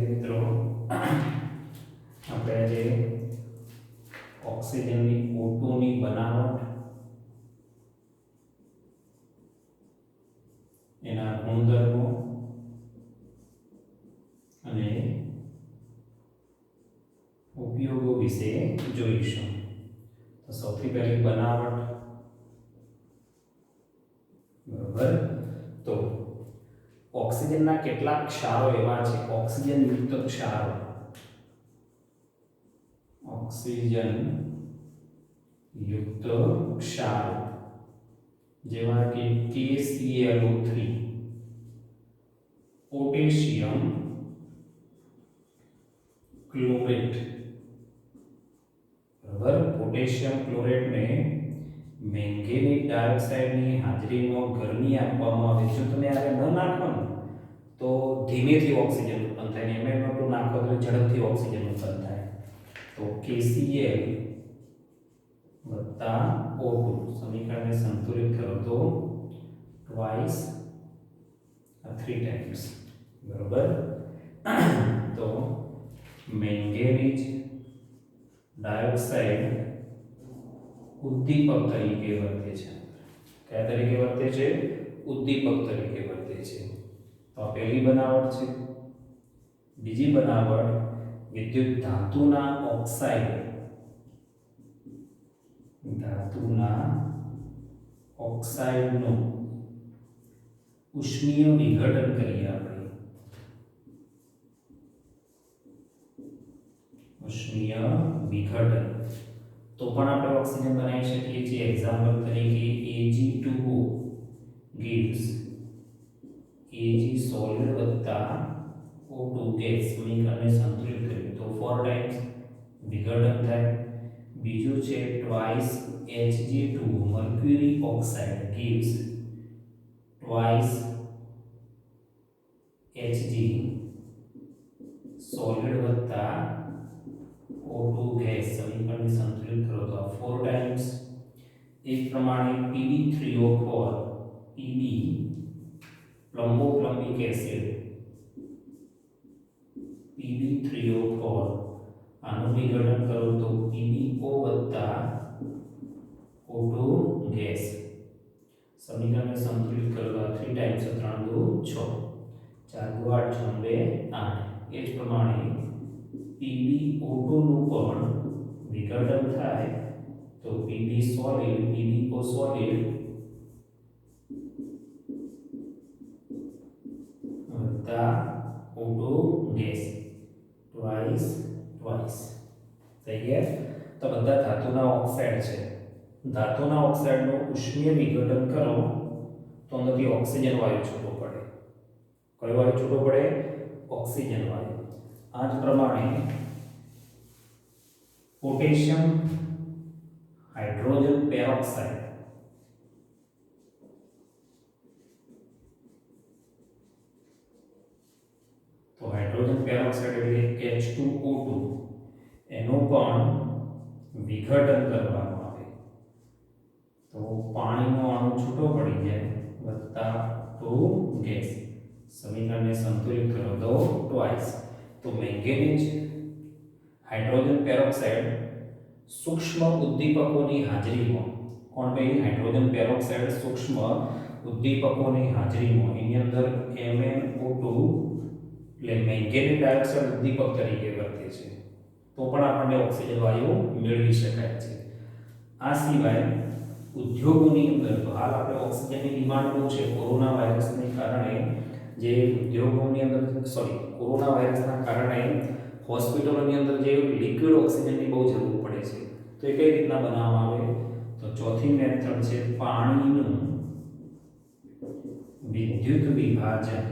મિત્રો આપણે જે ઓક્સિજનની O2 ની બનાવટ, એના ગુણધર્મો અને ઉપયોગો વિશે જોઈશું. તો સૌથી પહેલી બનાવટ, બરાબર. તો ઓક્સિજનના કેટલાક ક્ષારો એવા છે, ઓક્સિજન યુક્ત ક્ષારો, ઓક્સિજન યુક્ત ક્ષારો જેવા કે KClO3, પોટેશિયમ ક્લોરેટ, બરાબર. પોટેશિયમ ક્લોરેટને મેંગેનીઝ ડાયોક્સાઇડની હાજરીમાં ગરમી આપવામાં આવે. જો તમે આને ન નાખો ને તો ધીમેથી ઓક્સિજન ઉત્પન્ન થાય, અને MnO2 નાખો તો ઝડપથી ઓક્સિજન ઉત્પન્ન થાય. તો KCl વત્તા O2 સમીકરણને સંતુલિત કરો તો ટ્વાઇસ 3 ટાઈમ્સ, બરાબર. તો મેંગેનીઝ ડાયોક્સાઇડ ઉદ્દીપક તરીકે વર્તે છે. કયા તરીકે વર્તે છે? ઉદ્દીપક તરીકે વર્તે છે. તો આ પહેલી બનાવટ છે. બીજી બનાવટ, વિદ્યુત ધાતુના ઓક્સાઇડનું ઉષ્મીય વિઘટન કરીએ આપણે. ઉષ્મીય વિઘટન તો પણ આપણે ઓક્સિજન બનાવી શકીએ છીએ. એક્ઝામ્પલ તરીકે Ag2O gives Ag સોલિડ વત્તા O2 ગેસ. સમીકરણને સંતુલિત કરીએ તો 4 ટાઈમ્સ વિઘટન થાય. બીજું છે twice Hg2 mercury oxide gives twice Hg solid વત્તા O2 ગેસ. સમીકરણને સંતુલિત કરો તો 4 ટાઈમ્સ. એ પ્રમાણે Pb3O4 Pb પ્લમ્બોપ્લમ્બિક એસિડ Pb3O4 આનું વિઘટન કરો તો PbO વત્તા O2 ગેસ. સમીકરણને સંતુલિત કરો તો 3 ટાઈમ્સ 3 દુ 6 4 દુ 8 6 2 8. એ જ પ્રમાણે PbO2 નું પણ વિઘટન થાય તો Pb સોલિડ PbO સોલિડ વત્તા O2 ગેસ ટ્વાઇસ. થઈ ગયા. તો બધા ધાતુના ઓક્સાઇડ છે. ધાતુના ઓક્સાઇડનું ઉષ્મીય વિઘટન કરો તો અંદરથી ઓક્સિજન વાયુ છૂટો પડે. કયો વાયુ છૂટો પડે? ઓક્સિજન વાયુ. આ જ પ્રમાણે પોટેશિયમ હાઇડ્રોજન પેરોક્સાઇડ, તો હાઇડ્રોજન પેરોક્સાઇડ એટલે H2O2, એનું પણ વિઘટન કરવામાં આવે તો પાણીનો અણુ છૂટો પડી જાય વત્તા O2 ગેસ. સમીકરણને સંતુલિત કરો તો ટ્વાઇસ. તો મેંગેનીઝ હાઇડ્રોજન પેરોક્સાઇડ સૂક્ષ્મ ઉદ્દીપકોની હાજરીમાં, કોણ ભાઈ? હાઇડ્રોજન પેરોક્સાઇડ સૂક્ષ્મ ઉદ્દીપકોની હાજરીમાં એની અંદર MnO2 એટલે મેંગેનીઝ ડાયોક્સાઇડ ઉદ્દીપક તરીકે વર્તે છે. તો પણ આપણને ઓક્સિજન વાયુ મેળવી શકાય છે. આ સિવાય ઉદ્યોગોની અંદર તો હાલ આપણે ઓક્સિજનની ડિમાન્ડ બહુ છે. કોરોના વાયરસને કારણે જે ઉદ્યોગોની અંદર કોરોના વાયરસના કારણે હોસ્પિટલોની અંદર જે લિક્વિડ ઓક્સિજનની બહુ જરૂર પડે છે. તો એ કઈ રીતના બનાવવામાં આવે? તો ચોથી મેથડ છે પાણીનું વિદ્યુત વિભાજન.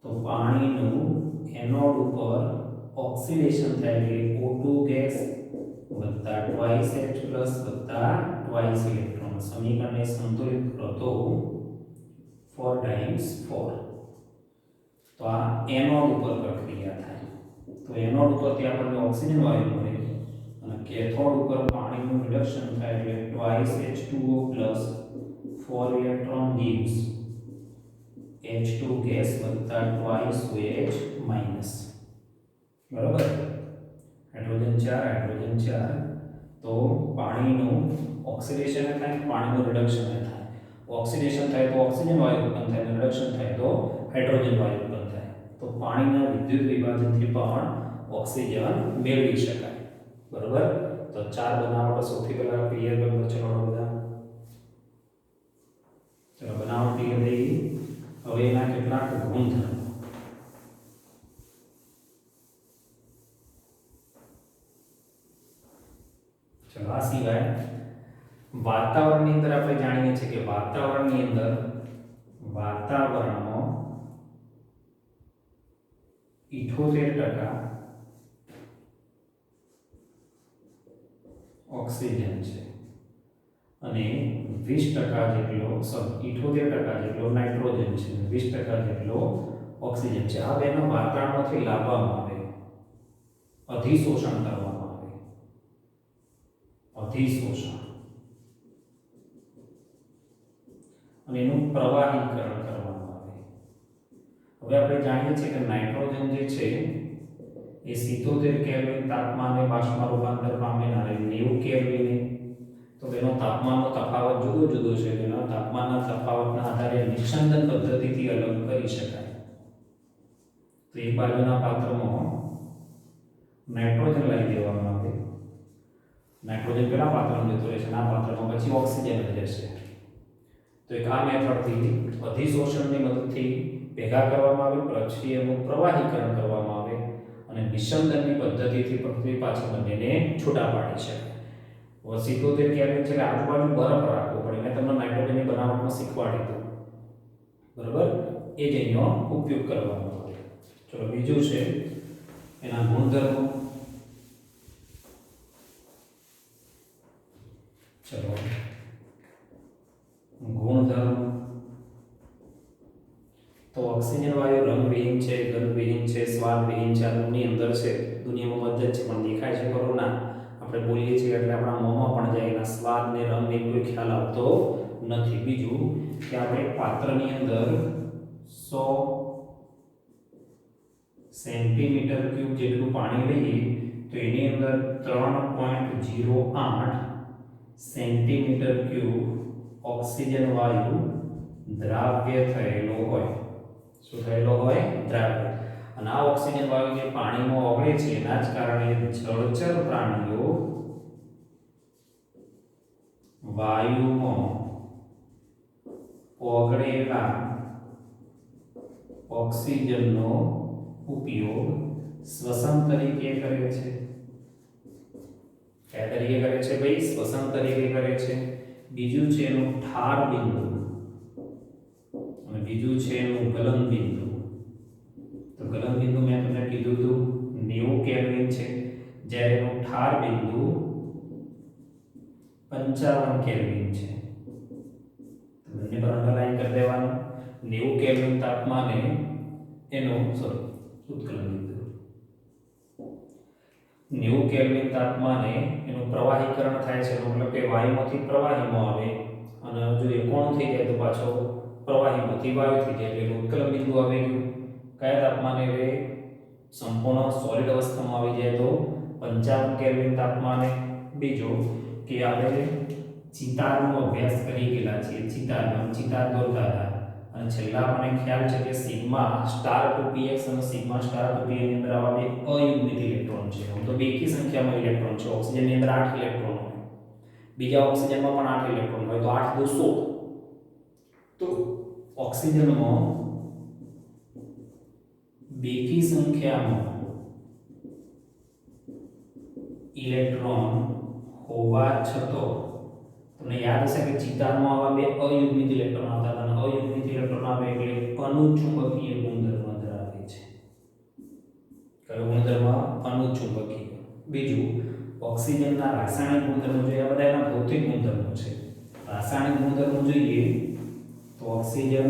તો પાણીનું એનોડ ઉપર ઓક્સિડેશન થાય એટલે O2 ગેસ વત્તા ટ્વાઇસ H+ વત્તા ટ્વાઇસ ઇલેક્ટ્રોન. સમીકરણને સંતુલિત કરો તો 4 ટાઈમ્સ 4. તો આ એનોડ ઉપર પ્રક્રિયા થાય. તો એનોડ ઉપરથી આપણને ઓક્સિજન વાયુ મળે અને કેથોડ ઉપર પાણીનું રિડક્શન થાય એટલે twice H2O plus 4 electron gives H2 gas વત્તા ટ્વાઇસ OH માઇનસ, બરાબર. હાઇડ્રોજન 4 તો પાણીનું ઓક્સિડેશન થાય, પાણીનું રિડક્શન થાય. ઓક્સિડેશન થાય તો ઓક્સિજન વાયુ ઉત્પન્ન થાય, રિડક્શન થાય તો હાઇડ્રોજન વાયુ ઉત્પન્ન થાય. તો પાણીના વિદ્યુત વિભાજનથી પણ ઓક્સિજન મેળવી શકાય, બરાબર. તો 4 બનાવટો સૌથી પહેલા ક્લિયર કરી દો. ચલો બધા, ચલો બનાવટ ક્લિયર થઈ ગઈ. હવે એના કેટલાક ગુણધર્મો. ચલો આ સિવાય વાતાવરણની અંદર આપણે જાણીએ છીએ કે વાતાવરણમાં 78% ઓક્સિજન છે અને 20% જેટલો 78% જેટલો નાઇટ્રોજન છે, 20% જેટલો ઓક્સિજન છે. આ બેનો વાતાવરણમાંથી લાવવામાં આવે, અધિશોષણ કરવામાં આવે, અધિશોષણ, અને એનું પ્રવાહીકરણ કરવામાં આવે. હવે આપણે જાણીએ છીએ કે નાઇટ્રોજન જે છે એ 77 કેલ્વિન તાપમાને બાષ્પમાં રૂપાંતર પામે અને 90 કેલ્વિને. તો તેનો તાપમાનનો તફાવત જુદો જુદો છે. તેના તાપમાનના તફાવતના આધારે નિસ્યંદન પદ્ધતિથી અલગ કરી શકાય. તો એક બાજુના પાત્રમાં નાઇટ્રોજન લઈ દેવામાં આવે, નાઇટ્રોજન પેલા પાત્રમાં જતો રહેશે, આ પાત્રમાં પછી ઓક્સિજન રહેશે. તો એક આ મેથડથી અધિશોષણની મદદથી ભેગા કરવામાં આવે, પછી એનું પ્રવાહીકરણ કરવામાં આવે અને નિસ્યંદનની પદ્ધતિથી પૃથ્વી પાછળ બંનેને છૂટા પાડી શકાય. 77 કેલ્વિન છે, આજુબાજુ બરફ રાખવો પડે. મેં તમને નાઇટ્રોજનની બનાવટમાં શીખવાડી દીધું, બરાબર. એ જ અહીંનો ઉપયોગ કરવામાં આવે. ચલો બીજું છે એના ગુણધર્મો. ચલો ગુણધર્મ. તો ઓક્સિજન વાયુ રંગવિહીન છે, ગંધવિહીન છે, સ્વાદવિહીન છે. આ રૂમની અંદર છે, દુનિયામાં મધ્ય છે પણ દેખાય છે ખરો ના. આપણે બોલીએ છીએ એટલે આપણા મોંમાં પણ જાય, એના સ્વાદ ને રંગને કોઈ ખ્યાલ આવતો નથી. બીજું કે આપણે પાત્રની અંદર 100 સેન્ટીમીટર ક્યુબ જેટલું પાણી લઈએ તો એની અંદર 3.08 સેન્ટીમીટર ક્યુબ ઓક્સિજન વાયુ દ્રાવ્ય થયેલો હોય. શું થયેલો હોય? દ્રાવ્ય. અને આ ઓક્સિજન વાયુ જે પાણીમાં ઓગળે છે એના જ કારણે જળચર પ્રાણીઓ વાયુમાં ઓગળેલા ઓક્સિજનનો ઉપયોગ શ્વસન તરીકે કરે છે. કયા તરીકે કરે છે ભાઈ? શ્વસન તરીકે કરે છે. બીજું છે એનું ઠાર બિંદુ અને બીજું છે એનું ગલન બિંદુ. તો ગલન બિંદુ મેં તમને કીધું હતું 90 કેલ્વિન છે, જ્યારે એનું ઠાર બિંદુ 55 કેલ્વિન છે. તો બંને પર અંડરલાઈન કરી દેવાનું. 90 કેલ્વિન તાપમાને એનું ઉત્કલન બિંદુ 90 કેલ્વિન તાપમાને એનું પ્રવાહીકરણ થાય છે, મતલબ કે વાયુમાંથી પ્રવાહીમાં આવે અને જો એ કોણ થઈ જાય તો પાછો પ્રવાહીમાંથી વાયુ થઈ જાય એટલે ઉત્કલન બિંદુ આવી ગયું. કયા તાપમાને એ સંપૂર્ણ સોલિડ અવસ્થામાં આવી જાય તો 55 કેલ્વિન તાપમાને. બીજો કે આપણે ચિતારનો અભ્યાસ કરી ગયેલા છીએ, ચિતાર દોરતા હતા અને છેલ્લા મને ખ્યાલ છે કે સિગ્મા સ્ટાર ટુ px અને સિગ્મા સ્ટાર ટુ pn ની અંદર આવા બે અયુગ્મિત ઇલેક્ટ્રોન છે. આમ તો બેકી સંખ્યામાં ઇલેક્ટ્રોન છે. ઓક્સિજનની અંદર 8 ઇલેક્ટ્રોન હોય, બીજા ઓક્સિજનમાં પણ 8 ઇલેક્ટ્રોન હોય, તો 8 × 16. તો ઓક્સિજનમાં બેકી સંખ્યામાં ઇલેક્ટ્રોન હોવા છતાં તમને યાદ હશે કે ચિતારમાં આવા બે અયુગ્મિત ઇલેક્ટ્રોન આવતા હતા અને અયુગ્મિત ઇલેક્ટ્રોન આવે એટલે અનુચુંબકીય ગુણધર્મ ધરાવે છે. કયો ગુણધર્મ? અનુચુંબકીય. બીજું ઓક્સિજનના રાસાયણિક ગુણધર્મો જોઈએ. આ બધા એના ભૌતિક ગુણધર્મો છે. રાસાયણિક ગુણધર્મો જોઈએ તો ઓક્સિજન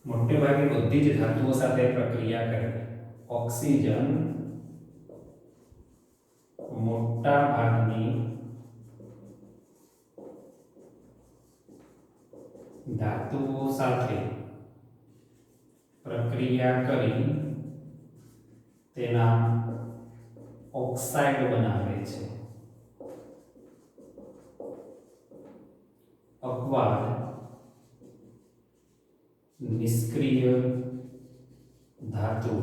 મોટે ભાગે બધી જ ધાતુઓ સાથે પ્રક્રિયા કરે. ઓક્સિજન મોટા ભાગની ધાતુઓ સાથે પ્રક્રિયા કરી તેના ઓક્સાઇડ બનાવે છે. અપવાદ નિષ્ક્રિય ધાતુ.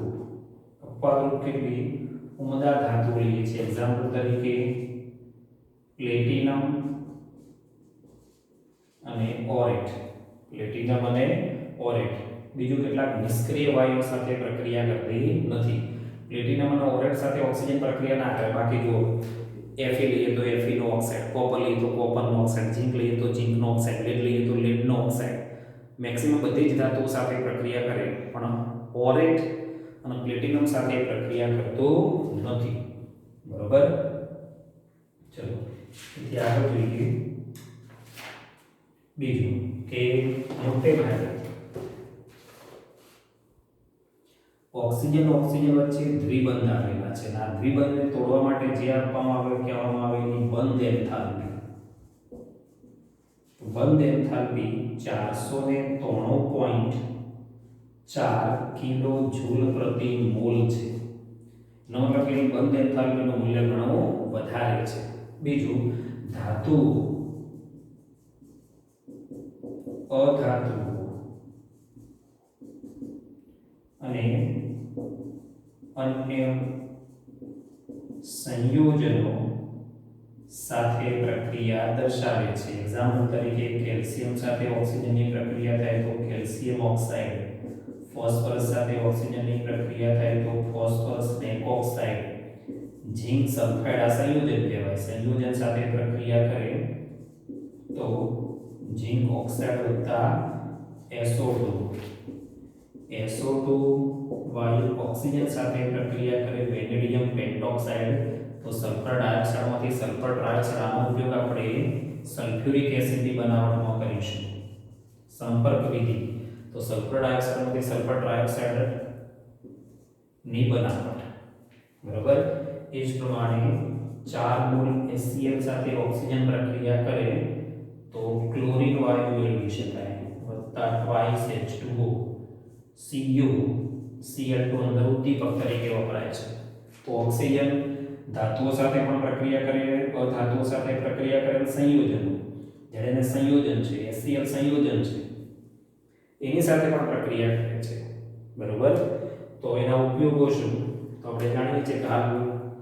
અપવાદરૂપ કેટલી ઉમદા ધાતુ લઈએ છીએ. એક્ઝામ્પલ તરીકે પ્લેટિનમ અને ઓરેટ. પ્લેટિનમ અને ઓરેટ. બીજું કેટલાક નિષ્ક્રિય વાયુઓ સાથે પ્રક્રિયા કરતી નથી. પ્લેટિનમ અને ઓરેટ સાથે ઓક્સિજન પ્રક્રિયા ના કરે. બાકી જો Fe લઈએ તો Fe નો ઓક્સાઇડ, કોપર લઈએ તો કોપરનો ઓક્સાઇડ, ઝિંક લઈએ તો ઝિંકનો ઓક્સાઇડ, લેડ લઈએ તો લેડનો ઓક્સાઇડ. મેક્સિમમ બધી જ ધાતુઓ સાથે પ્રક્રિયા કરે, પણ ઓરેટ અને પ્લેટિનમ સાથે પ્રક્રિયા કરતો નથી. બરોબર? ચલો તેથી આગળ જોઈએ. બીજું કે મોટે ભાગે ઓક્સિજન વચ્ચે દ્વિબંધ આવેલા છે. આ દ્વિબંધને તોડવા માટે જે આપવામાં આવે કહેવામાં આવે એની બંધ એન્થાલ્પી. બંધ એન્થાલ્પી 493.4 કિલો જૂલ પ્રતિ મોલ છે. એનો મતલબ કે બંધ એન્થાલ્પીનું મૂલ્ય ઘણું વધારે છે. બીજું ધાતુ અધાતુ અને અન્ય સંયોજનો સાથે પ્રક્રિયા દર્શાવે છે. એક્ઝામ્પલ તરીકે કેલ્શિયમ સાથે ઓક્સિજનની પ્રક્રિયા થાય તો કેલ્શિયમ ઓક્સાઇડ, ફોસ્ફરસ સાથે ઓક્સિજનની પ્રક્રિયા થાય તો ફોસ્ફરસ નેકોક્સાઇડ, ઝિંક સલ્ફાઇડ આ સંયોજન કહેવાય. સંયોજન સાથે પ્રક્રિયા કરે તો ઝિંક ઓક્સાઇડ વત્તા SO2. SO2 વાયુ ઓક્સિજન સાથે પ્રક્રિયા કરે વેનેડિયમ પેન્ટોક્સાઇડ તો સલ્ફર ડાયોક્સાઇડમાંથી સલ્ફર ટ્રાયોક્સાઇડ. આનો ઉપયોગ આપણે સલ્ફ્યુરિક એસિડની બનાવટમાં કરીશું. સંપર્ક વિધિ તો સલ્ફર ડાયોક્સાઇડમાંથી સલ્ફર ટ્રાયોક્સાઇડ ની બનાવટ. બરાબર? એ જ પ્રમાણે 4 મોલ HCl સાથે ઓક્સિજન પ્રક્રિયા કરે તો ક્લોરીન વાયુ મેળવી શકાય વત્તા ટ્વાઇસ H2O. Cu Cl2 અંદર ઉદ્દીપક તરીકે વપરાય છે. તો ઓક્સિજન ધાતુઓ સાથે પણ પ્રક્રિયા કરે, અધાતુઓ સાથે પ્રક્રિયા કરે સંયોજનો. જ્યારે એને સંયોજન છે HCl સંયોજન છે એની સાથે પણ પ્રક્રિયા કરે છે. બરોબર? તો એના ઉપયોગો શું? તો આપણે જાણીએ છીએ કે હાલ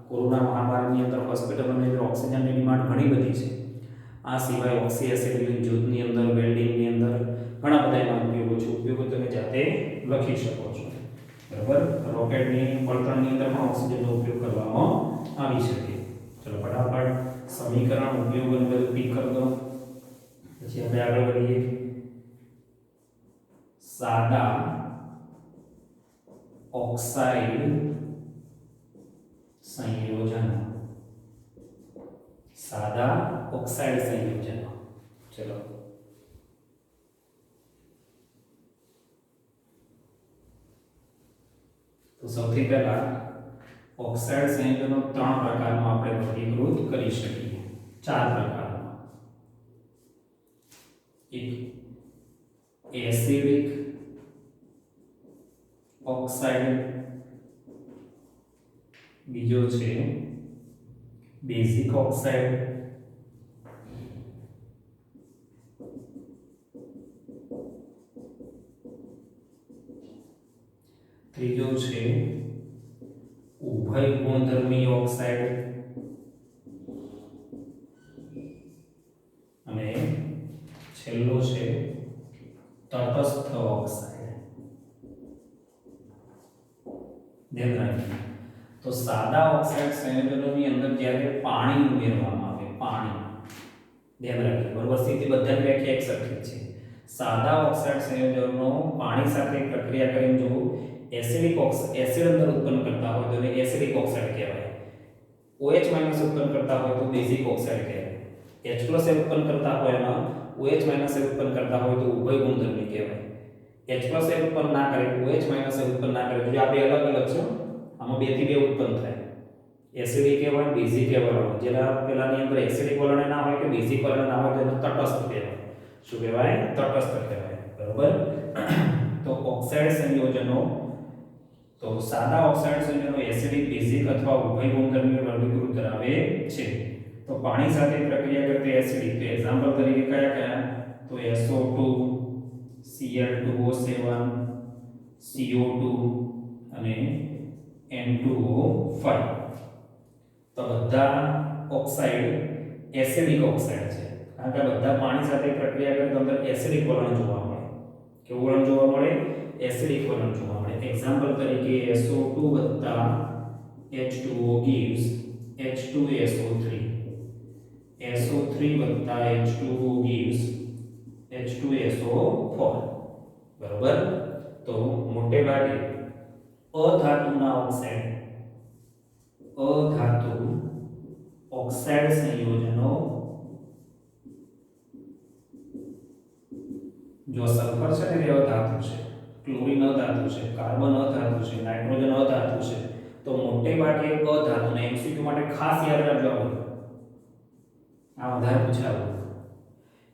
કોરોના મહામારીની અંદર હોસ્પિટલોની અંદર ઓક્સિજનની ડિમાન્ડ ઘણી બધી છે. આ સિવાય ઓક્સી એસિટિલિન જૂથની અંદર, વેલ્ડિંગની અંદર ઘણા બધા એના ઉપયોગો છે. ઉપયોગો તમે જાતે લખી શકો છો. બરાબર? રોકેટની બળતણની અંદર પણ ઓક્સિજનનો ઉપયોગ કરવામાં આવી શકે. ચલો ફટાફટ સમીકરણ ઉપયોગો ને બધું ટીક કરી દો. પછી આપણે આગળ વધીએ. સાદા ઓક્સાઇડ સંયોજનો. સાદા ઓક્સાઇડ સંયોજનો. ચલો તો સૌથી પહેલા ઓક્સાઇડ સંયોજનો 3 પ્રકારમાં આપણે વર્ગીકૃત કરી શકીએ. 4 પ્રકારમાં. એક એસિડિક ઓક્સાઇડ, બીજો છે બેઝિક ઓક્સાઇડ, ત્રીજો છે ઉભય ગુણધર્મી ઓક્સાઇડ અને છેલ્લો છે તટસ્થ ઓક્સાઇડ. ધ્યાન રાખજો. તો સાદા ઓક્સાઇડ સંયોજનોની અંદર જ્યારે પાણી ઉમેરવામાં આવે, પાણી ધ્યાન રાખજો. બરોબર? સ્થિતિ બધાની વ્યાખ્યા એક સરખી છે. સાદા ઓક્સાઇડ સંયોજનો પાણી સાથે પ્રક્રિયા કરીને જો એસિડિક એસિડ અંદર ઉત્પન્ન કરતા હોય તો એને એસિડિક ઓક્સાઇડ કહેવાય. OH- ઉત્પન્ન કરતા હોય તો બેઝિક ઓક્સાઇડ કહેવાય. H+ ઉત્પન્ન કરતા હોય એમાં OH- ઉત્પન્ન કરતા હોય તો ઉભય ગુણધર્મી કહેવાય. H+ ઉત્પન્ન ના કરે, OH- ઉત્પન્ન ના કરે, જો આ બે અલગ અલગ છે. આમાં 2 થી 2 ઉત્પન્ન થાય. એસિડિક કહેવાય, બેઝિક કહેવાય. જેના પેલાની અંદર એસિડિક વલણ ના હોય કે બેઝિક વલણ ના હોય તો એને તટસ્થ કહેવાય. શું કહેવાય? તટસ્થ કહેવાય. બરોબર? તો ઓક્સાઇડ સંયોજનો, તો સાદા ઓક્સાઇડ સંયોજનો એસિડિક, બેઝિક અથવા ઉભય ગુણધર્મીય વર્ગીકૃત ધરાવે છે. તો પાણી સાથે પ્રક્રિયા કરતી એસિડિક, તો એક્ઝામ્પલ તરીકે કયા કયા? તો SO2, Cl2O7, CO2 અને N2O5. તો બધા ઓક્સાઇડ એસિડિક ઓક્સાઇડ છે, કારણ કે બધા પાણી સાથે પ્રક્રિયા કરે તો અંદર એસિડિક વલણ જોવા મળે. કેવું વલણ જોવા મળે? એસિડિક વલણ જોવા મળે. એક્ઝામ્પલ તરીકે SO2 H2O gives H2SO3. SO3 H2O gives H2SO4. બરાબર. તો મોટે ભાગે અધાતુના ઓક્સાઇડ સંયોજનો, જો સલ્ફર છે ને એ અધાતુ છે, ક્લોરીન અધાતુ છે, કાર્બન અધાતુ છે, નાઇટ્રોજન અધાતુ છે, તો મોટે ભાગે અધાતુને એમસીક્યુ માટે ખાસ યાદ રાખજો. આ વધારે પૂછાવું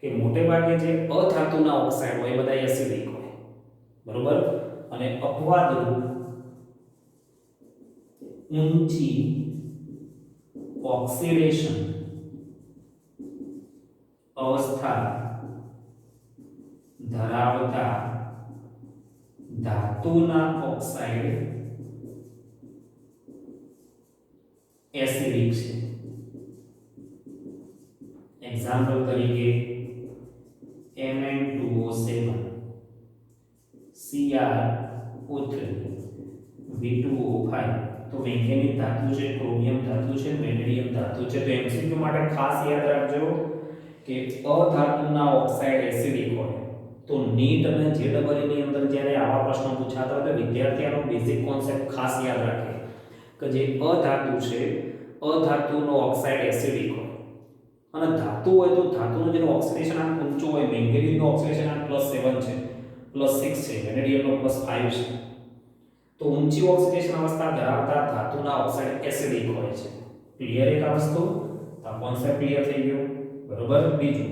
કે મોટે ભાગે જે અધાતુના ઓક્સાઇડ હોય એ બધા એસિડિક હોય. બરોબર. અને અપવાદરૂપ ઊંચી ઓક્સિડેશન અવસ્થા ધરાવતા ધાતુના ઓક્સાઇડ એસિડિક છે. એક્ઝામ્પલ તરીકે Mn2O7, Cr2O3, V2O5. તો મેંગેનીઝ ધાતુ છે, ક્રોમિયમ ધાતુ છે, વેનેડિયમ ધાતુ છે. તો એમસીક્યુ માટે ખાસ યાદ રાખજો કે અધાતુના ઓક્સાઇડ એસિડિક હોય તો નીટ અને જેડબલઈ ની અંદર જ્યારે આવા પ્રશ્નો પૂછાતા હોય તો વિદ્યાર્થીઓનો બેઝિક કોન્સેપ્ટ ખાસ યાદ રાખે કે જે અધાતુ છે, અધાતુનો ઓક્સાઇડ એસિડિક હોય, અને ધાતુ હોય તો ધાતુનું જેનું ઓક્સિડેશન આંક ઊંચું હોય, મેંગેનીઝનો ઓક્સિડેશન આંક +7 છે, +6 છે, વેનેડિયમનો +5 છે. તો ઊંચી ઓક્સિડેશન અવસ્થા ધરાવતા ધાતુના ઓક્સાઇડ એસિડિક હોય છે. ક્લિયર એક આ વસ્તુ? તો કોન્સેપ્ટ ક્લિયર થઈ ગયો. બરોબર. બીજું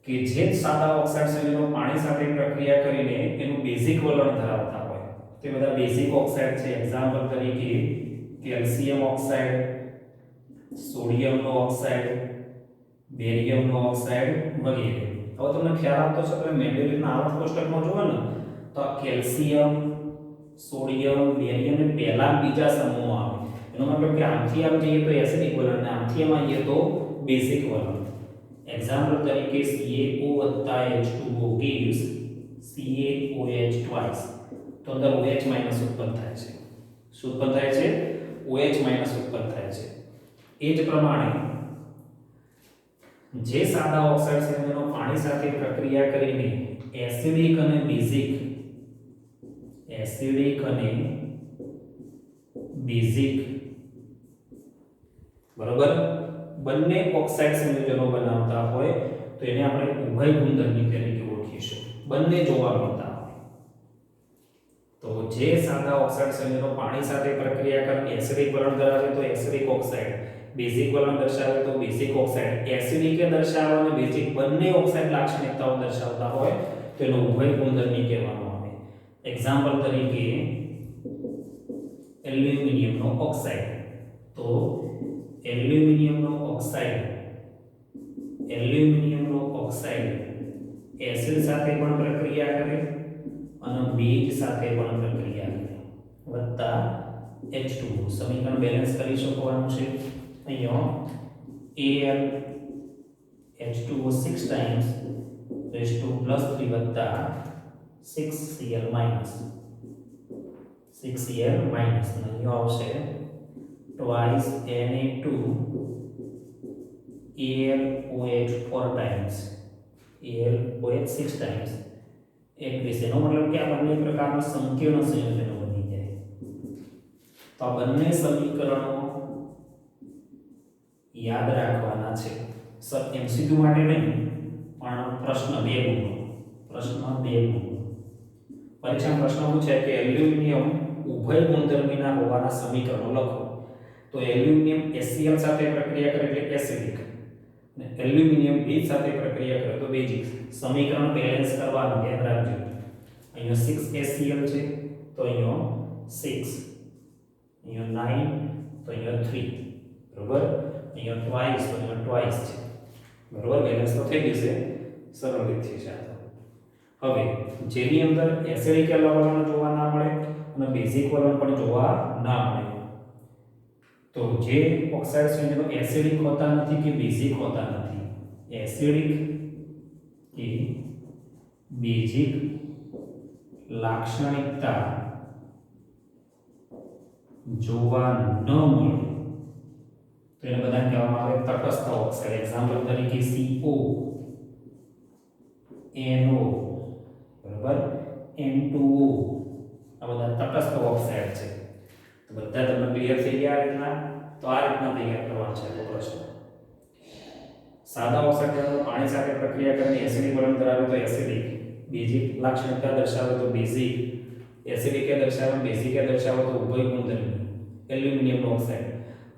કે જે સાદા ઓક્સાઇડ સંયોજનો પાણી સાથે પ્રક્રિયા કરીને એનું બેઝિક વલણ ધરાવતા હોય તે બધા બેઝિક ઓક્સાઇડ છે. એક્ઝામ્પલ તરીકે કેલ્શિયમ ઓક્સાઇડ, સોડિયમનો ઓક્સાઇડ, બેરિયમનો ઓક્સાઇડ વગેરે. હવે તમને ખ્યાલ આવતો છે તમે મેન્ડેલિયનના આવર્ત કોષ્ટકમાં જુઓ ને તો કેલ્શિયમ, સોડિયમ, બેરિયમ એ પહેલા બીજા સમૂહમાં આવે. એનો મતલબ કે આમથી આમ જઈએ તો એસિડિક વલણ અને આમથી આમ આવીએ તો બેઝિક વલણ. એક્ઝામ્પલ તરીકે CaO H2O gives CaOH twice. તો અંદર OH- ઉત્પન્ન થાય છે. શું ઉત્પન્ન થાય છે? OH- ઉત્પન્ન થાય છે. એ જ પ્રમાણે જે સાદા ઓક્સાઇડ સંયોજનો પાણી સાથે પ્રક્રિયા કરીને એસિડિક અને બેઝિક બરોબર બંને ઓક્સાઇડ સંયોજનો બનાવતા હોય તો એને આપણે ઉભય ગુણધર્મી તરીકે ઓળખીશું. બંને જોવા મળતા હોય તો જે સાદા ઓક્સાઇડ સંયોજનો પાણી સાથે પ્રક્રિયા કરી એસિડિક વલણ ધરાવે તો એસિડિક ઓક્સાઇડ, બેઝિક વલણ દર્શાવે તો બેઝિક ઓક્સાઇડ. એસિડિક દર્શાવવા અને બેઝિક બંને ઓક્સાઇડ લાક્ષણિકતાઓ દર્શાવતા હોય તો એનો ઉભય ગુણધર્મી કહેવામાં આવે. એક્ઝામ્પલ તરીકે એલ્યુમિનિયમનો ઓક્સાઇડ. તો એલ્યુમિનિયમનો ઓક્સાઇડ એસિડ સાથે પણ પ્રક્રિયા કરે અને બેઝ સાથે પણ પ્રક્રિયા કરે વત્તા H2O. સમીકરણ બેલેન્સ કરી શકવાનું છે. અહીંયા Al H2O 6 times raised to +3 વત્તા 6Cl minus અને અહીંયા આવશે twice Na2 AlOH 4 times AlOH 6 times 21. એનો મતલબ કે આ બંને પ્રકારના સંકીર્ણ સંયોજનો બની જાય. તો આ બંને સમીકરણો યાદ રાખવાના છે. એમસીક્યુ માટે નહીં પણ પ્રશ્ન 2 ગુણનો. પરીક્ષામાં પ્રશ્ન પૂછે કે એલ્યુમિનિયમ ઉભય ગુણધર્મીના હોવાના સમીકરણો લખો. તો એલ્યુમિનિયમ HCl સાથે પ્રક્રિયા કરે એટલે એસિડિક અને એલ્યુમિનિયમ બેઝ સાથે પ્રક્રિયા કરે તો બેઝિક. સમીકરણ બેલેન્સ કરવાનું ધ્યાન રાખજો. અહીંયા 6 HCl છે તો અહીંયા 6, અહીંયા 9 તો અહીંયા 3, બરોબર, અહીંયા ટ્વાઇસ તો અહીંયા ટ્વાઇસ છે, બરોબર, બેલેન્સ તો થઈ જશે સરળ રીતથી છે. હવે જેની અંદર એસિડિક વલણ જોવા ના મળે અને બેઝિક વલણ પણ જોવા ના મળે, તો જે ઓક્સાઇડ છે એનો એસિડિક હોતા નથી કે બેઝિક હોતા નથી, એસિડિક કે બેઝિક લાક્ષણિકતા જોવા ન મળે તો એને બધા કહેવામાં આવે તટસ્થ ઓક્સાઇડ. એક્ઝામ્પલ તરીકે CO, NO, બરાબર, N2O, આ બધા તટસ્થ ઓક્સાઇડ છે. તો બધા તમને ક્લિયર થઈ ગયા આ રીતના? તો આ રીતના તૈયાર કરવાનો છે આ પ્રશ્ન. સાદા ઓક્સાઇડ પાણી સાથે પ્રક્રિયા કરીને એસિડિક વલણ ધરાવે તો એસિડિક, બેઝિક લાક્ષણિકતા દર્શાવે તો બેઝિક, એસિડિક એ દર્શાવે બેઝિક એ દર્શાવે તો ઉભય ગુણધર્મી એલ્યુમિનિયમ ઓક્સાઇડ,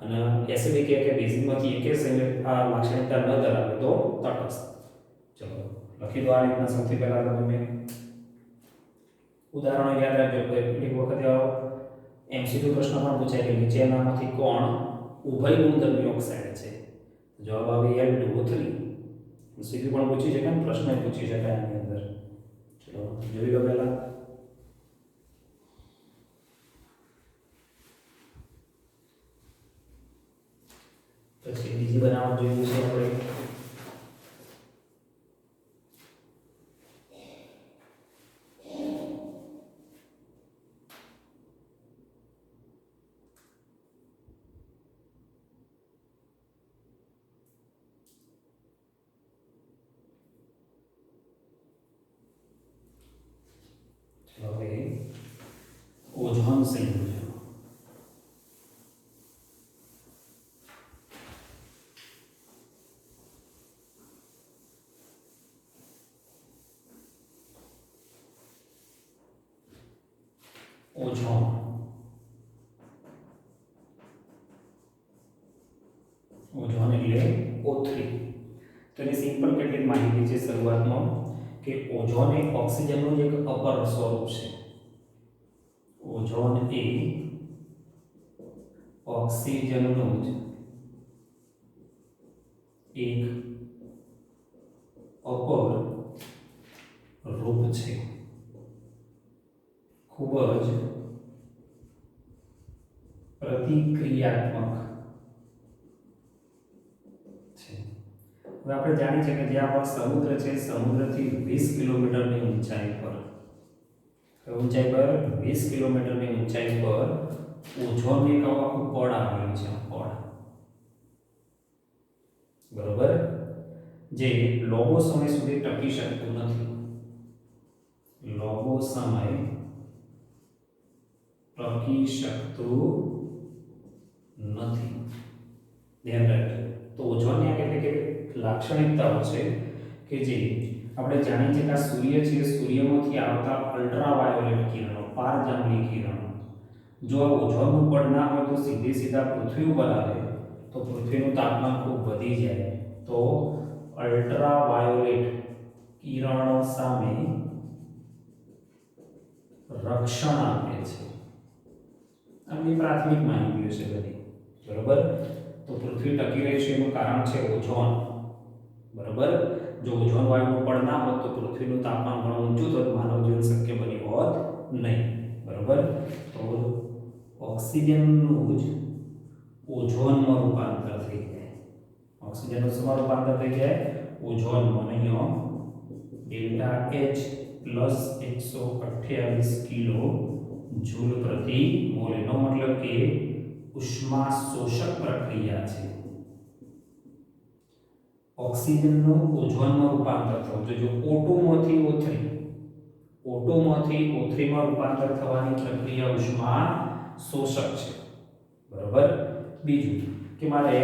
અને એસિડિક કે બેઝિકમાંથી એક આ લાક્ષણિકતા ન ધરાવે તો તટસ્થ. ચલો લખી દો આ રીતના. સૌથી પહેલા તમે ઉદાહરણો યાદ રાખજો. એક વખત MCQ પ્રશ્ન પણ પૂછાય કે નીચેનામાંથી કોણ ઉભય ગુણધર્મી ઓક્સાઇડ છે? જવાબ આવે Al2O3. MCQ પણ પૂછી શકે ને, પ્રશ્ન પૂછી શકાય આની અંદર. ચલો જોઈ લો પહેલા. પછી બીજી બનાવટ જોયું છે આપણે. હવે ઓઝોન સંયોજન. ઓઝોન ઓઝોન એટલે O3. તો એની સિમ્પલ કેટલીક માહિતી છે શરૂઆતમાં કે ઓઝોન એ ઓક્સિજનનું એક અપર સ્વરૂપ છે. ઓઝોન એ ઓક્સિજનનું જ એક અપર રૂપ છે, ખૂબ જ પ્રતિક્રિયાત્મક છે. હવે આપણે જાણીએ છીએ કે જે આપણો સમુદ્ર છે, સમુદ્રથી 20 કિલોમીટરની ઊંચાઈ પર, 20 કિલોમીટરની ઊંચાઈ પર ઓઝોનની એક આખું પડ આવેલું છે, પડ, બરોબર, જે લાંબો સમય સુધી ટકી શકતું નથી. લાંબો સમય ટકી શકતું નથી, ધ્યાન રાખજો. તો ઓઝોનની આ કેટલીક લાક્ષણિકતાઓ છે કે જે આપણે જાણીએ છીએ કે આ સૂર્ય છે, સૂર્યમાંથી આવતા અલ્ટ્રાવાયોલેટ કિરણો, પારજાંબલી કિરણો, જો આ ઓઝોનનું પડ ના હોય તો સીધા પૃથ્વી ઉપર આવે તો પૃથ્વીનું તાપમાન ખૂબ વધી જાય. તો અલ્ટ્રાવાયોલેટ કિરણો સામે રક્ષણ આપે છે. આની પ્રાથમિક માહિતીઓ છે બધી, બરોબર. તો પૃથ્વી ટકી રહે છે એનું કારણ છે ઓઝોન, બરોબર. જો ઓઝોન વાયુનું પડ ના હોત તો પૃથ્વીનું તાપમાન ઘણું ઊંચું તો માનવ જીવન શક્ય બન્યું હોત નહીં, બરોબર. તો ઓક્સિજનનું જ ઓઝોનમાં રૂપાંતર થઈ જાય, ઓક્સિજનનું શેમાં રૂપાંતર થઈ જાય? ઓઝોનમાં. અહીંયા delta H plus 128 kilo joule પ્રતિ મોલ, એનો મતલબ કે ઉષ્મા શોષક પ્રક્રિયા છે. ઓક્સિજનનું ઓઝોનમાં રૂપાંતર થવું જો O2 માંથી O3, O2 માંથી O3 માં રૂપાંતર થવાની પ્રક્રિયા ઉષ્મા શોષક છે, બરોબર. બીજું કે મારે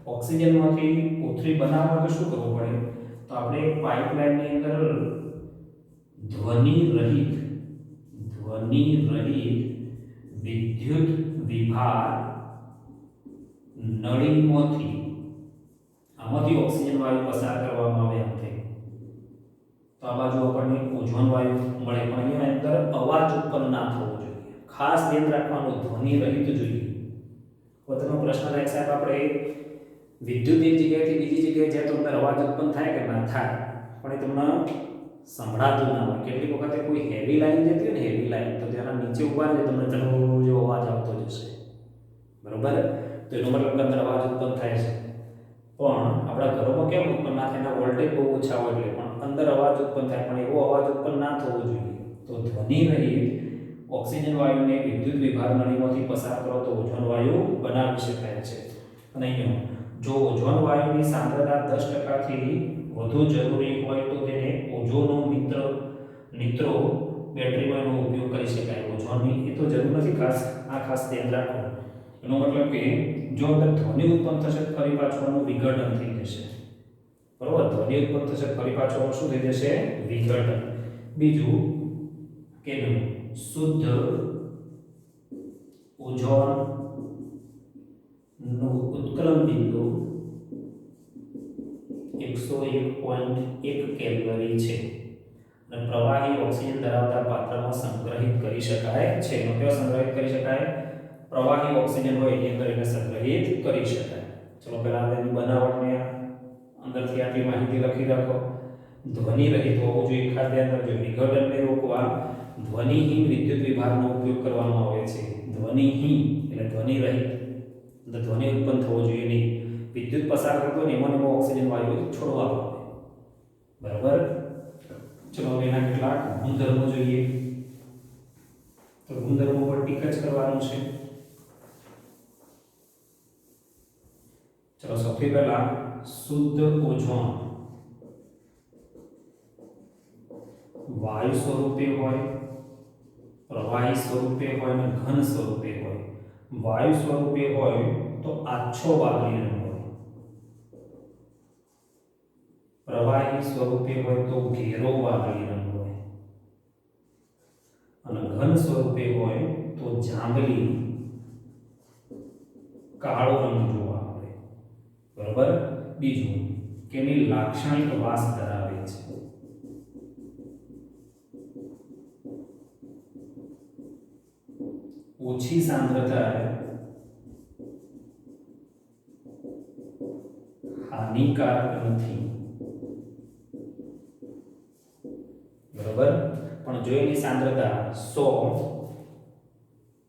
ઓક્સિજનમાંથી O3 બનાવવા તો શું કરવું પડે? તો આપણે પાઇપલાઇનની અંદર ધ્વનિ રહિત વિદ્યુત વિભાર નળીમાંથી આમાંથી ઓક્સિજન વાયુ પસાર કરવામાં આવે આમ થઈ. તો તો આ બાજુ આપણને ઓઝોન વાયુ મળે, પણ અહીંયા અંદર અવાજ ઉત્પન્ન ના થવો જોઈએ. ખાસ ધ્યાન રાખવાનું, ધ્વનિ રહિત જોઈએ. વતનો પ્રશ્ન થાય સાહેબ આપણે વિદ્યુત એક જગ્યાએથી બીજી જગ્યાએ જાય તો અંદર અવાજ ઉત્પન્ન થાય કે ના થાય, પણ એ તમને સંભળાતું ના હોય. કેટલીક વખતે કોઈ હેવી લાઈન જતી હોય ને, હેવી લાઈન, તો તેના નીચે ઉભા રહે તમને ચલો જેવો અવાજ આવતો જશે, બરોબર. તો એનો મતલબ કે અંદર અવાજ ઉત્પન્ન થાય છે. પણ આપણા ઘરોમાં કેમ ઉત્પન્ન ના થાય, એના વોલ્ટેજ બહુ ઓછા હોય એટલે, પણ અંદર અવાજ ઉત્પન્ન થાય, પણ એવો અવાજ ઉત્પન્ન ના થવો જોઈએ. તો ધ્વનિ રહિત ઓક્સિજન વાયુને વિદ્યુત વિભાર નળીમાંથી પસાર કરો તો ઓઝોન વાયુ બનાવી શકાય છે. અને અહીંયા જો ઓઝોન વાયુની સાંદ્રતા 10% થી વધુ જરૂરી હોય તો તેને ઓઝોનો નિત્રો બેટરીમાં એનો ઉપયોગ કરી શકાય. ઓઝોનની એ તો જરૂર નથી, ખાસ ધ્યાન રાખો. એનો મતલબ કે જો અંદર ધ્વનિ ઉત્પન્ન થશે ફરી પાછું આનું વિઘટન થઈ જશે, બરોબર. ધ્વનિ ઉત્પન્ન થશે ફરી પાછું શું થઈ જશે, વિઘટન. બીજું કે શુદ્ધ ઓઝોન નું ઉત્કલન બિંદુ 101.1 કેલ્વિન છે અને પ્રવાહી ઓક્સિજન ધરાવતા પાત્રમાં સંગ્રહિત કરી શકાય છે. એનો કેવો સંગ્રહિત કરી શકાય, પ્રવાહી ઓક્સિજન હોય એની અંદર એને સંગ્રહિત કરી શકાય. ચલો પહેલા તેની બનાવટને અંદરથી આટલી માહિતી લખી રાખો. ધ્વનિ રહિત હોવું જોઈએ, ખાસ ધ્યાન રાખજો. વિઘટનને રોકવા ધ્વનિહીન વિદ્યુત વિભારનો ઉપયોગ કરવામાં આવે છે. ધ્વનિહીન એટલે ધ્વનિ રહિત, એટલે ધ્વનિ ઉત્પન્ન થવો જોઈએ નહીં. વિદ્યુત પસાર કરતો ને એમાં ઓક્સિજન વાયુ છોડવામાં આવે, બરાબર. ચલો હવે એના કેટલાક ગુણધર્મો જોઈએ. તો ગુણધર્મો પર ટીક જ કરવાનું છે. ચલો સૌથી પહેલા શુદ્ધ ઓઝોન વાયુ સ્વરૂપે હોય, પ્રવાહી સ્વરૂપે હોય અને ઘન સ્વરૂપે હોય. વાયુ સ્વરૂપે હોય તો આછો વાદળી રંગ હોય, પ્રવાહી સ્વરૂપે હોય તો ઘેરો વાદળી રંગ હોય, અને ઘન સ્વરૂપે હોય તો જાંબલી કાળો રંગ જોવા મળે, બરાબર. બીજું કે એની લાક્ષણિક વાસ ધરાવે છે. ઓછી સાંદ્રતા હાનિકારક નથી, બરાબર. પણ જો એની સાંદ્રતા 100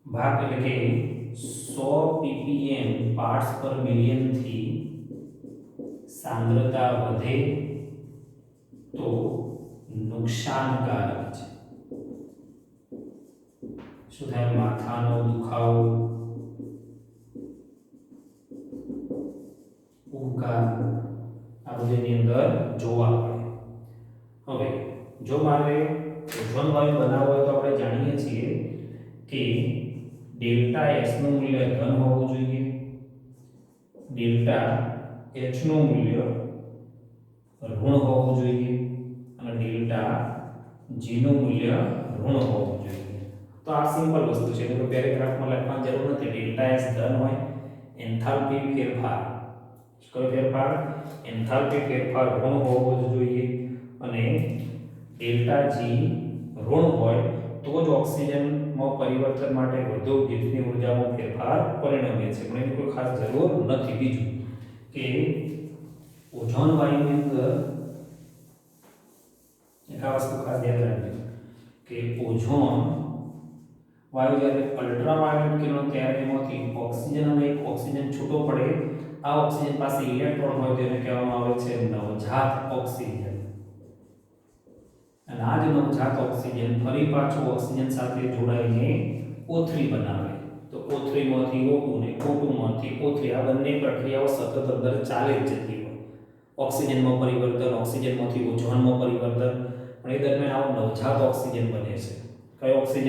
ભાગ એટલે કે 100 ppm પાર્ટ્સ પર મિલિયન થી સાંદ્રતા વધે તો નુકસાનકારક છે. શું થાય, માથાનો દુખાવો, ઉબકા, આ બધીની અંદર જોવા મળે. હવે જો મારે ઓઝોન વાયુ બનાવવો હોય તો આપણે જાણીએ છીએ કે ડેલ્ટા S નું મૂલ્ય ધન હોવું જોઈએ, ડેલ્ટા H નું મૂલ્ય ઋણ હોવું જોઈએ અને ડેલ્ટા G નું મૂલ્ય ઋણ હોવું જોઈએ. તો આ સિમ્પલ વસ્તુ છે, એટલે પેરેગ્રાફમાં લખવાની જરૂર નથી. ડેલ્ટા S ધન હોય, એન્થાલ્પી ફેરફાર, કયો ફેરફાર, એન્થાલ્પી ફેરફાર ઋણ હોવો જોઈએ, અને ડેલ્ટા G ઋણ હોય તો જ ઓક્સિજનમાં પરિવર્તન માટે વધુ ગીતની ઉર્જામાં ફેરફાર પરિણમે છે, પણ એની કોઈ ખાસ જરૂર નથી. બીજું કે ઓઝોન વાયુની અંદર એક આ વસ્તુ ખાસ ધ્યાન રાખજો કે ઓઝોન વાયુ જ્યારે અલ્ટ્રાવાયોલેટ કિરણો ત્યારે એમાંથી ઓક્સિજન અને એક ઓક્સિજન છૂટો પડે, આ ઓક્સિજન પાસે ઇલેક્ટ્રોન હોય તેને કહેવામાં આવે છે નવજાત ઓક્સિજન. અને આ જ નવજાત ઓક્સિજન ફરી પાછું ઓક્સિજન સાથે જોડાઈને O3 બનાવે. તો O3 માંથી O2 ને O2 માંથી O3, આ બંને પ્રક્રિયાઓ સતત અંદર ચાલે જ જતી હોય. ઓક્સિજનમાં પરિવર્તન, ઓક્સિજનમાંથી ઓઝોનમાં પરિવર્તન, પણ એ દરમિયાન આવો નવજાત ઓક્સિજન બને છે. કયો ઓક્સિજન,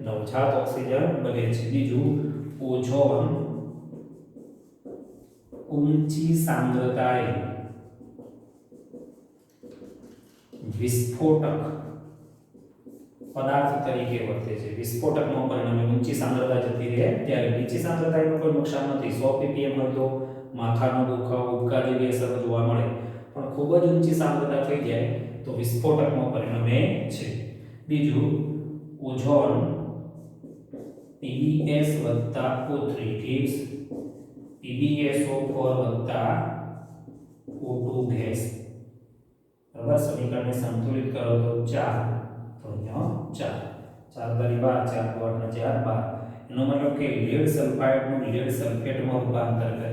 નવજાત ઓક્સિજન બને છે. બીજું, ઓઝોન ઊંચી સાંદ્રતાએ વિસ્ફોટક પદાર્થ તરીકે વર્તે છે. વિસ્ફોટકમાં પરિણમે, ઊંચી સાંદ્રતા જતી રહે ત્યારે. નીચી સાંદ્રતા એનું કોઈ નુકસાન નથી. 100 ppm હોય તો માથાનો દુખાવો, ઉબકા જેવી અસર જોવા મળે, પણ ખૂબ જ ઊંચી સાંદ્રતા થઈ જાય તો વિસ્ફોટકમાં પરિણમે છે. બીજું ઓઝોન PbS વત્તા O3 gives PbSO4 વત્તા O2 ગેસ. બરાબર, સમીકરણને સંતુલિત કરો તો 4 તો અહીંયા 4 4 12 4 8 4 12. એનો મતલબ કે લેડ સલ્ફાઇડનું લેડ સલ્ફેટમાં રૂપાંતર કરે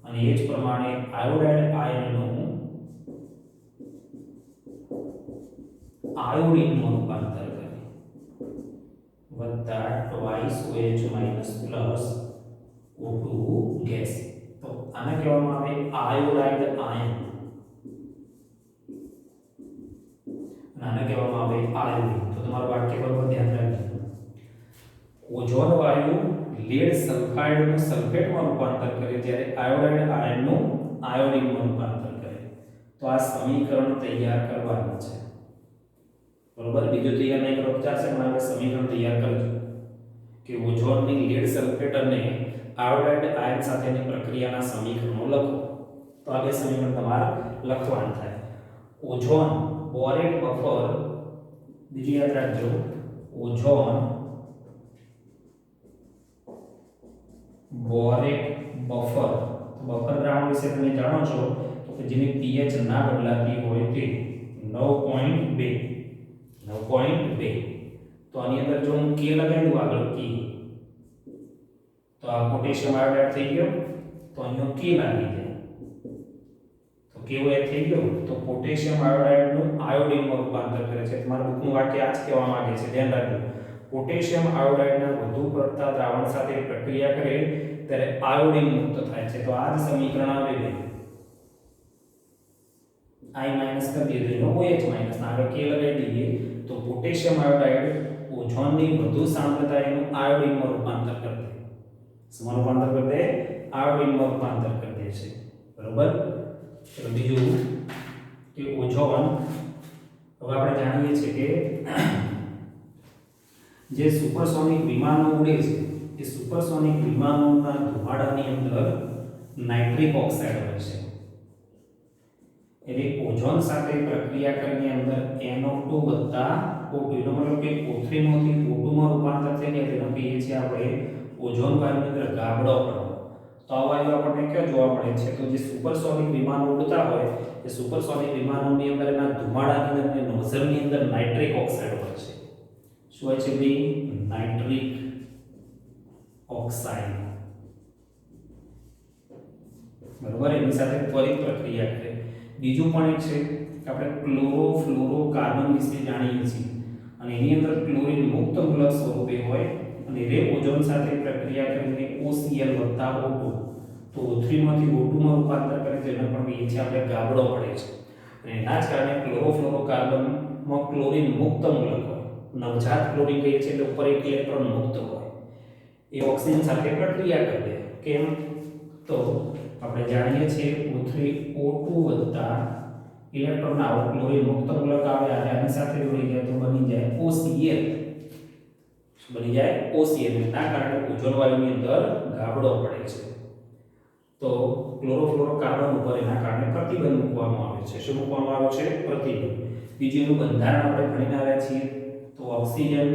અને એ જ પ્રમાણે આયોડાઇડ આયનનું આયોડિનમાં રૂપાંતર કરે વત્તા twice OH minus plus O2 gas. તો આને કહેવામાં આવે આયોડાઇડ આયન, આને કહેવામાં આવે આયોડિન. તો તમારું વાક્ય બરોબર ધ્યાન રાખજો. ઓઝોન વાયુ લેડ સલ્ફાઇડનું સલ્ફેટમાં રૂપાંતર કરે જ્યારે આયોડાઇડ આયનનું આયોડિનમાં રૂપાંતર કરે. તો આ સમીકરણ તૈયાર કરવાનું છે. બરોબર, બીજું તૈયાર નહીં કરો ચાલશે, મારે સમીકરણ તૈયાર કરજો કે ઓઝોનની લેડ સલ્ફેટ અને આયોડાઇડ આયન સાથેની પ્રક્રિયાના સમીકરણો લખો. તો આ બે સમીકરણ તમારે લખવાના થાય. ઓઝોન બોરેટ બફર, બીજું યાદ રાખજો ઓઝોન બોરેટ બફર. બફર દ્રાવણ વિશે તમે જાણો છો તો કે જેની pH ના બદલાતી હોય તે 9.2. તો આની અંદર જો હું K લગાવી દઉં આગળ K, તો આ પોટેશિયમ આયોડાઇડ થઈ ગયો, તો અહીંયા K લાગી જાય તો કેવો એ થઈ ગયો. તો પોટેશિયમ આયોડાઇડનું આયોડિનમાં રૂપાંતર કરે છે. તમારા બુકનું વાક્ય આ જ કહેવા માંગે છે, ધ્યાન રાખજો. પોટેશિયમ આયોડાઇડના વધુ પડતા દ્રાવણ સાથે પ્રક્રિયા કરે ત્યારે આયોડિન મુક્ત થાય છે. તો આ જ સમીકરણ આવે છે. I માઈનસ કરી દીધું, OH માઈનસ આગળ K લગાવી દઈએ તો પોટેશિયમ આયોડાઇડ ઓઝોનની વધુ સાંદ્રતાનું આયોડિનમાં રૂપાંતર કરી દે. શું રૂપાંતર કરી દે? આયોડિનમાં રૂપાંતર કરી દે છે. બરોબર. તો બીજું કે ઓઝોન, હવે આપણે જાણીએ છીએ કે જે સુપરસોનિક વિમાનો ઉડે છે એ સુપરસોનિક વિમાનોના ધુમાડાની અંદર નાઇટ્રિક ઓક્સાઇડ હોય છે. એટલે ઓઝોન સાથે પ્રક્રિયા કરીને અંદર NO2 વત્તા O2, એનો મતલબ કે O3 માંથી O2 માં રૂપાંતર થઈને તેનો કહીએ છીએ આપણે ઓઝોન વાયુની અંદર ગાબડો પડવો. તો આ વાયુ આપણને ક્યાં જોવા મળે છે? તો જે સુપરસોનિક વિમાનો ઉડતા હોય એ સુપરસોનિક વિમાનોની અંદર એના ધુમાડાની અંદર અને નોઝલની અંદર નાઇટ્રિક ઓક્સાઇડ હોય છે. શું હોય છે ભાઈ? Nitric oxide. બરોબર, એની સાથે ત્વરિત પ્રક્રિયા કરે. બીજું પણ એક છે કે આપણે ક્લોરોફ્લોરોકાર્બન વિશે જાણીએ છીએ અને એની અંદર ક્લોરીન મુક્ત મૂલક સ્વરૂપે હોય અને રે ઓઝોન સાથે પ્રક્રિયા કરીને OCl વત્તા O2 તો O3 માંથી O2 માં રૂપાંતર કરે જેને પણ કહીએ છીએ આપણે ગાબડો પડે છે. અને એના જ કારણે ક્લોરોફ્લોરોકાર્બનમાં ક્લોરીન મુક્ત મૂલક હોય. નવજાત ક્લોરીન કહીએ છીએ એટલે ઉપર એક ઇલેક્ટ્રોન મુક્ત હોય. એ ઓક્સિજન સાથે પ્રક્રિયા કરે. કેમ? તો આપણે જાણીએ છીએ O3 O2 વત્તા ઇલેક્ટ્રોન આવો ક્લોરીન મુક્ત મૂલક આવે અને આની સાથે જોડી જાય તો બની જાય OCl. બની જાય OCl. એના કારણે ઓઝોન વાયુની અંદર ગાબડો પડે છે. તો ક્લોરોફ્લોરોકાર્બન ઉપર એના કારણે પ્રતિબંધ મૂકવામાં આવે છે. શું મૂકવામાં આવે છે? પ્રતિબંધ. બીજું એનું બંધારણ આપણે ભણીને આવ્યા છીએ તો ઓક્સિજન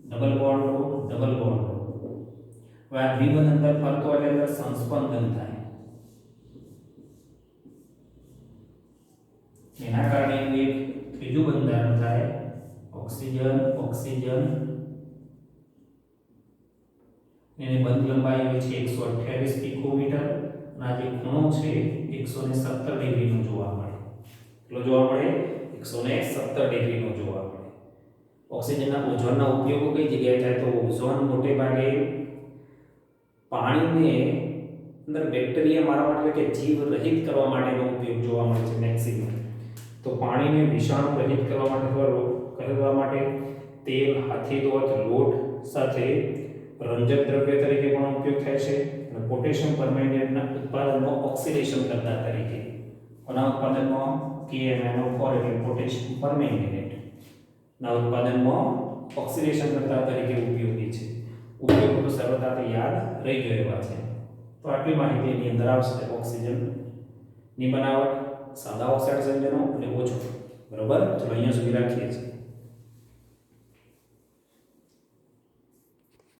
ડબલ બોન્ડ હવે આ દ્વિબંધ અંદર ફરતો એટલે અંદર સંસ્પંદન થાય. એના કારણે એક ત્રીજું બંધારણ થાય ઓક્સિજન. એની બંધ લંબાઈ હોય છે 128 પિકોમીટર અને આ જે ખૂણો છે 117 ડિગ્રીનો જોવા મળે. કેટલો જોવા મળે? 117 ડિગ્રીનો જોવા મળે. ઓક્સિજનના ઓઝોનના ઉપયોગો કઈ જગ્યાએ થાય? તો ઓઝોન મોટે ભાગે પાણીને અંદર બેક્ટેરિયા મારવા માટે કે જીવ રહિત કરવા માટેનો ઉપયોગ જોવા મળે છે મેક્સિમમ. તો પાણીને વિષાણુ રહિત કરવા માટે તેલ, હાથી દોત, લોટ સાથે રંજક દ્રવ્ય તરીકે પણ ઉપયોગ થાય છે. અને પોટેશિયમ પરમેંગનેટના ઉત્પાદનમાં ઓક્સિડેશન કરતા તરીકે કોના ઉત્પાદનમાં? KMnO4 એટલે પોટેશિયમ પરમેંગનેટ ના ઉત્પાદનમાં ઓક્સિડેશન કરતા તરીકે ઉપયોગી છે. ઉપયોગો તો સરળતાથી યાદ રહી ગયો એવા છે. તો આટલી માહિતી એની અંદર આવશે. ઓક્સિજનની બનાવટ, સાદા ઓક્સાઇડ સંયોજનો અને ઓછો બરોબર, ચલો અહીંયા સુધી રાખીએ છીએ.